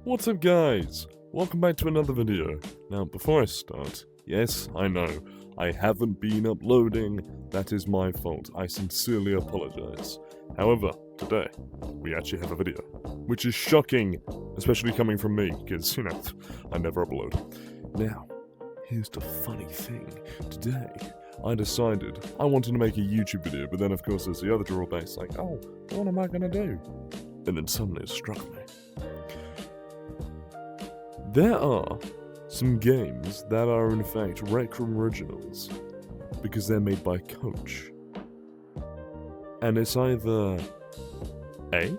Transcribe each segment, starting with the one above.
What's up guys? Welcome back to another video. Now before I start, yes, I know, I haven't been uploading, that is my fault, I sincerely apologize. However, today, we actually have a video, which is shocking, especially coming from me, because, you know, I never upload. Now, here's the funny thing, today, I decided I wanted to make a YouTube video, but then of course there's the other drawbacks, like, oh, what am I gonna do? And then suddenly it struck me. There are some games that are in fact RecRoom originals, because they're made by Coach. And it's either A,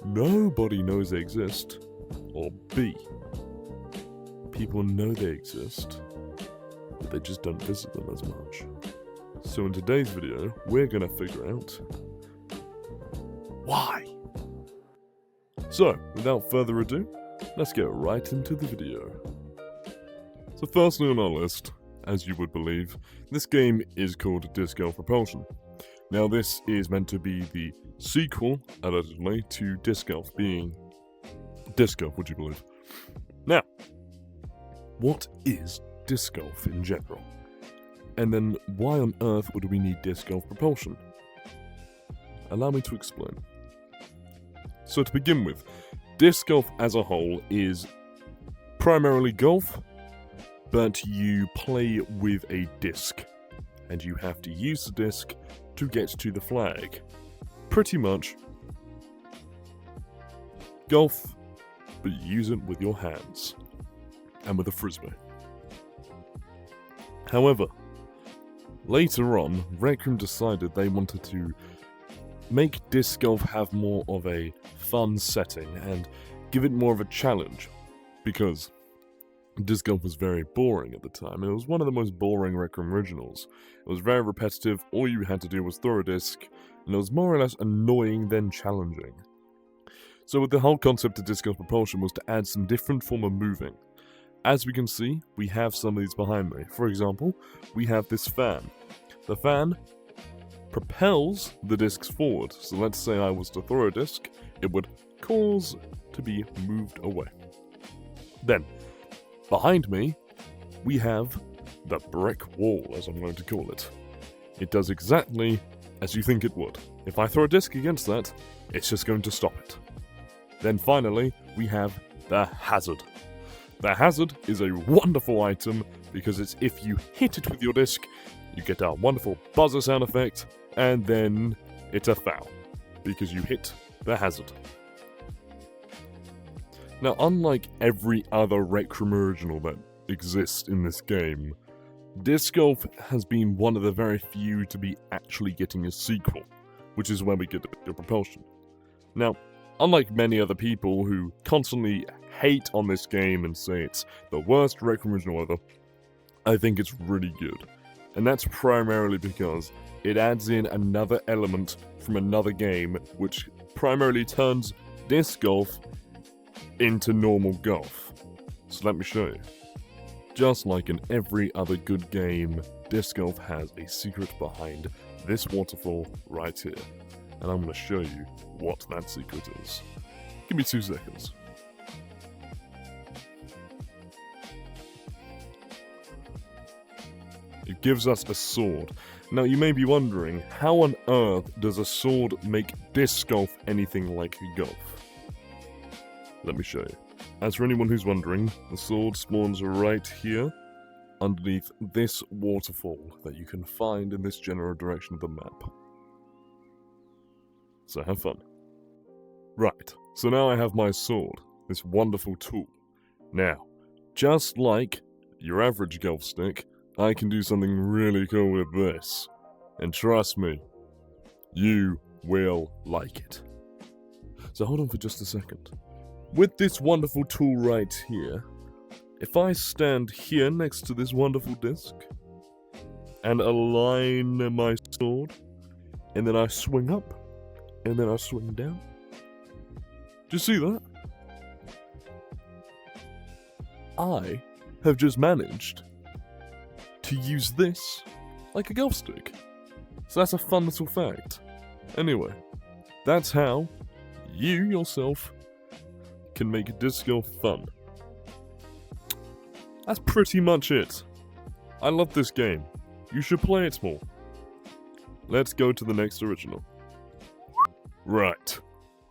nobody knows they exist, or B, people know they exist, but they just don't visit them as much. So in today's video, we're gonna figure out why. So, without further ado, let's get right into the video. So firstly on our list, as you would believe, this game is called Disc Golf Propulsion. Now this is meant to be the sequel, allegedly, to Disc Golf, being Disc Golf, would you believe? Now, what is Disc Golf in general? And then why on earth would we need Disc Golf Propulsion? Allow me to explain. So to begin with, Disc golf as a whole is primarily golf, but you play with a disc, and you have to use the disc to get to the flag. Pretty much golf, but you use it with your hands, and with a frisbee. However, later on, RecRoom decided they wanted to make disc golf have more of a fun setting and give it more of a challenge, because disc golf was very boring at the time, and it was one of the most boring RecRoom originals. It was very repetitive, all you had to do was throw a disc, and it was more or less annoying than challenging. So with the whole concept of disc golf propulsion was to add some different form of moving. As we can see, we have some of these behind me. For example, we have this fan. The fan propels the discs forward, so let's say I was to throw a disc, it would cause to be moved away. Then, behind me, we have the brick wall, as I'm going to call it. It does exactly as you think it would. If I throw a disc against that, it's just going to stop it. Then finally, we have the hazard. The hazard is a wonderful item, because it's if you hit it with your disc, you get a wonderful buzzer sound effect, and then it's a foul, because you hit the hazard. Now, unlike every other RecRoom original that exists in this game, Disc Golf has been one of the very few to be actually getting a sequel, which is where we get the propulsion. Now, unlike many other people who constantly hate on this game and say it's the worst RecRoom original ever, I think it's really good. And that's primarily because it adds in another element from another game, which primarily turns disc golf into normal golf. So let me show you. Just like in every other good game, disc golf has a secret behind this waterfall right here. And I'm going to show you what that secret is. Give me 2 seconds. It gives us a sword. Now you may be wondering, how on earth does a sword make disc golf anything like golf? Let me show you. As for anyone who's wondering, the sword spawns right here, underneath this waterfall that you can find in this general direction of the map. So have fun. Right, so now I have my sword, this wonderful tool. Now, just like your average golf stick, I can do something really cool with this. And trust me, you will like it. So hold on for just a second. With this wonderful tool right here, if I stand here next to this wonderful disc, and align my sword, and then I swing up, and then I swing down. Do you see that? I have just managed to use this like a golf stick. So that's a fun little fact. Anyway, that's how you yourself can make disc golf fun. That's pretty much it. I love this game. You should play it more. Let's go to the next original. Right.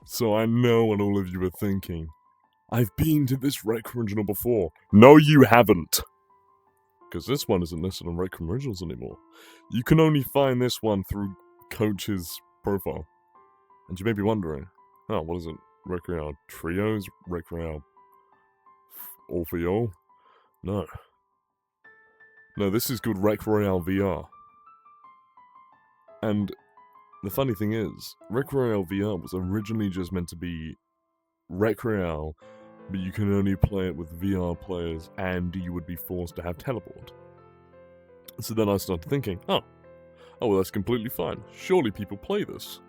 So I know what all of you are thinking. I've been to this Rec original before. No, you haven't. Because this one isn't listed on RecRoom Originals anymore. You can only find this one through Coach's profile. And you may be wondering, oh, what is it? Rec Royale Trios? Rec Royale All for Y'all? No. No, this is called Rec Royale VR. And the funny thing is, Rec Royale VR was originally just meant to be Rec Royale, but you can only play it with VR players, and you would be forced to have teleport. So then I started thinking, oh well, that's completely fine. Surely people play this.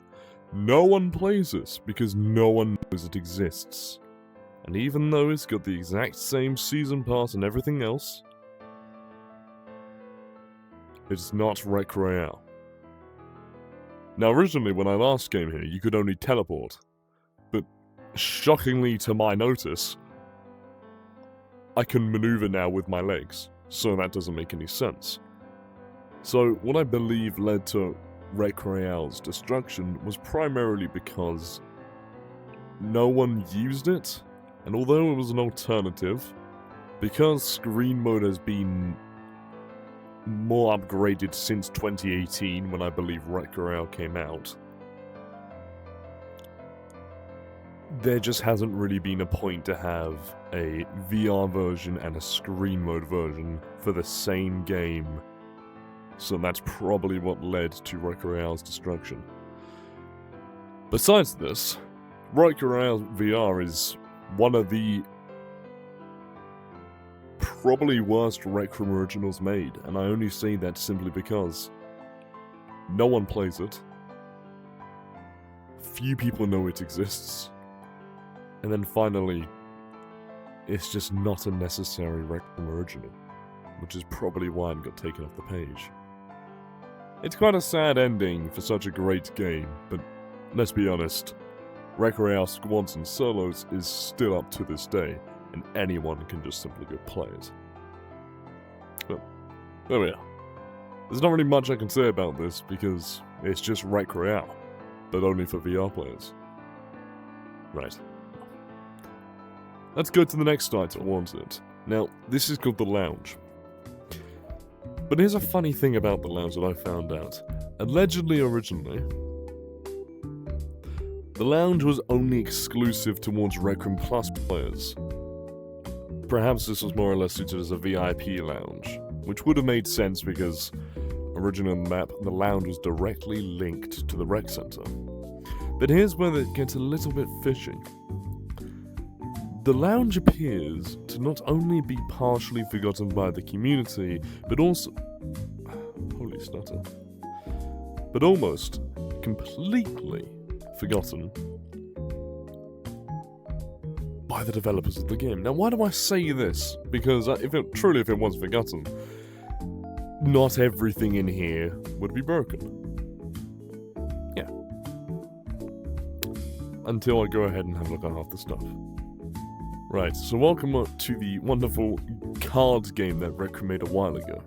No one plays this, because no one knows it exists. And even though it's got the exact same season pass and everything else, it's not Rec Royale. Now originally when I last came here, you could only teleport. But shockingly to my notice, I can maneuver now with my legs. So that doesn't make any sense. So what I believe led to Rec Royale's destruction was primarily because no one used it, and although it was an alternative, because screen mode has been more upgraded since 2018 when I believe Rec Royale came out, there just hasn't really been a point to have a VR version and a screen mode version for the same game. So that's probably what led to Rec Royale's destruction. Besides this, Rec Royale VR is one of the probably worst RecRoom originals made, and I only say that simply because no one plays it, few people know it exists, and then finally, it's just not a necessary RecRoom original, which is probably why it got taken off the page. It's quite a sad ending for such a great game, but let's be honest, Rec Royale Squads and Solos is still up to this day, and anyone can just simply go play it. But there we are. There's not really much I can say about this, because it's just Rec Royale, but only for VR players. Right. Let's go to the next title, won't it? Now, this is called The Lounge. But here's a funny thing about The Lounge that I found out. Allegedly, originally, The Lounge was only exclusive towards RecRoom Plus players. Perhaps this was more or less suited as a VIP lounge, which would have made sense because originally on the map, the lounge was directly linked to the rec center. But here's where it gets a little bit fishy. The lounge appears to not only be partially forgotten by the community, but also... holy stutter. But almost completely forgotten by the developers of the game. Now, why do I say this? Because if it was forgotten, not everything in here would be broken. Yeah. Until I go ahead and have a look at half the stuff. Right, so welcome to the wonderful cards game that RecRoom made a while ago.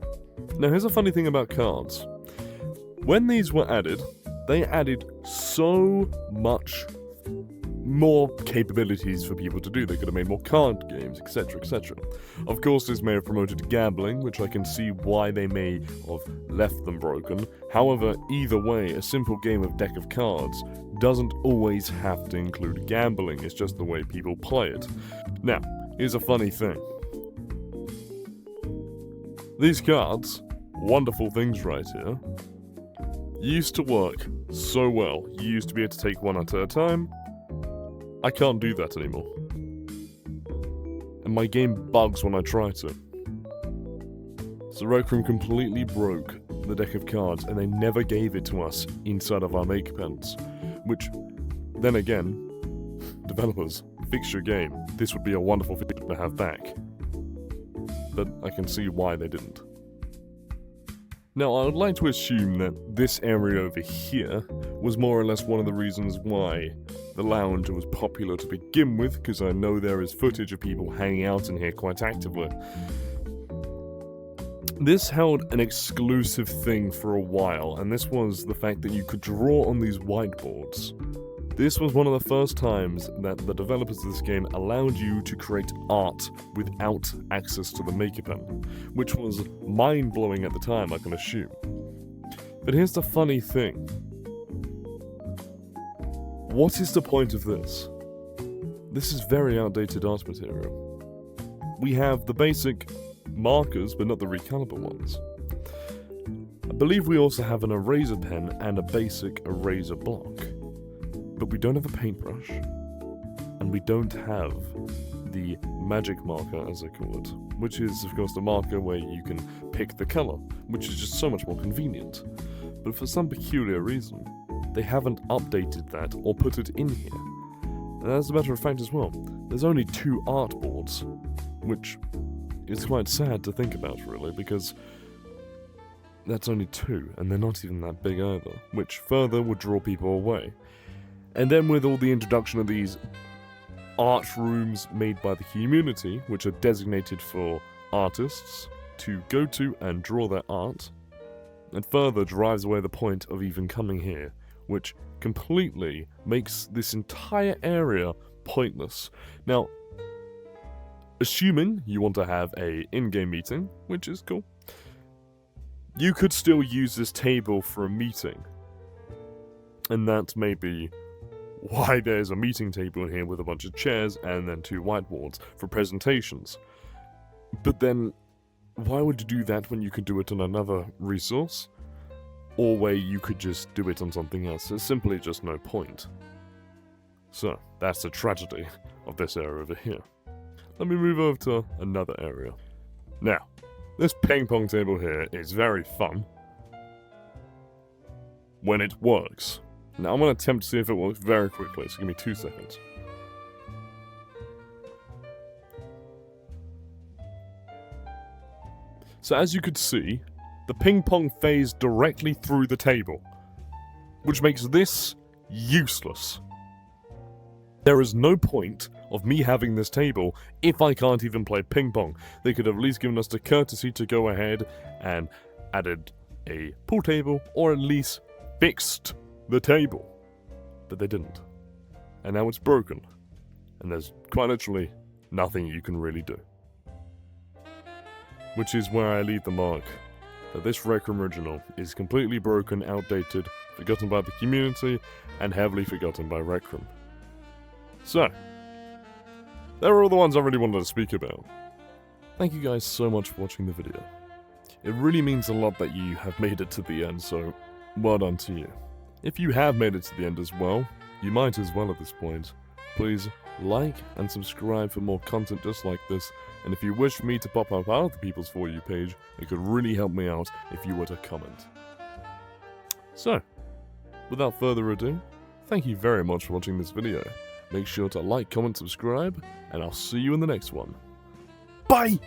Now, here's a funny thing about cards. When these were added, they added so much more capabilities for people to do. They could have made more card games, etc., etc. Of course, this may have promoted gambling, which I can see why they may have left them broken. However, either way, a simple game of deck of cards doesn't always have to include gambling. It's just the way people play it. Now, here's a funny thing. These cards, wonderful things right here, used to work so well. You used to be able to take one at a time. I can't do that anymore. And my game bugs when I try to. So RecRoom completely broke the deck of cards, and they never gave it to us inside of our make pens. Which, then again, developers, fix your game. This would be a wonderful feature to have back. But I can see why they didn't. Now, I would like to assume that this area over here was more or less one of the reasons why the lounge was popular to begin with, because I know there is footage of people hanging out in here quite actively. This held an exclusive thing for a while, and this was the fact that you could draw on these whiteboards. This was one of the first times that the developers of this game allowed you to create art without access to the Maker Pen, which was mind-blowing at the time, I can assume. But here's the funny thing. What is the point of this? This is very outdated art material. We have the basic markers, but not the recolorable ones. I believe we also have an eraser pen and a basic eraser block. But we don't have a paintbrush, and we don't have the magic marker, as they call it, which is, of course, the marker where you can pick the color, which is just so much more convenient. But for some peculiar reason, they haven't updated that or put it in here. And as a matter of fact as well, there's only 2 art boards, which is quite sad to think about, really, because that's only 2, and they're not even that big either, which further would draw people away. And then with all the introduction of these art rooms made by the community, which are designated for artists to go to and draw their art, and further drives away the point of even coming here, which completely makes this entire area pointless. Now, assuming you want to have a in-game meeting, which is cool, you could still use this table for a meeting. And that may be why there's a meeting table in here with a bunch of chairs and then 2 whiteboards for presentations. But then, why would you do that when you could do it on another resource? Or where you could just do it on something else? There's simply just no point. So, that's the tragedy of this area over here. Let me move over to another area. Now, this ping pong table here is very fun when it works. Now I'm going to attempt to see if it works very quickly, so give me 2 seconds. So as you could see, the ping pong phased directly through the table, which makes this useless. There is no point of me having this table if I can't even play ping pong. They could have at least given us the courtesy to go ahead and added a pool table, or at least fixed the table. But they didn't. And now it's broken. And there's quite literally nothing you can really do. Which is where I leave the mark. That this RecRoom original is completely broken, outdated, forgotten by the community, and heavily forgotten by RecRoom. So, there are all the ones I really wanted to speak about. Thank you guys so much for watching the video. It really means a lot that you have made it to the end, so well done to you. If you have made it to the end as well, you might as well at this point. Please like and subscribe for more content just like this, and if you wish for me to pop up out of the People's For You page, it could really help me out if you were to comment. So, without further ado, thank you very much for watching this video. Make sure to like, comment, subscribe, and I'll see you in the next one. Bye!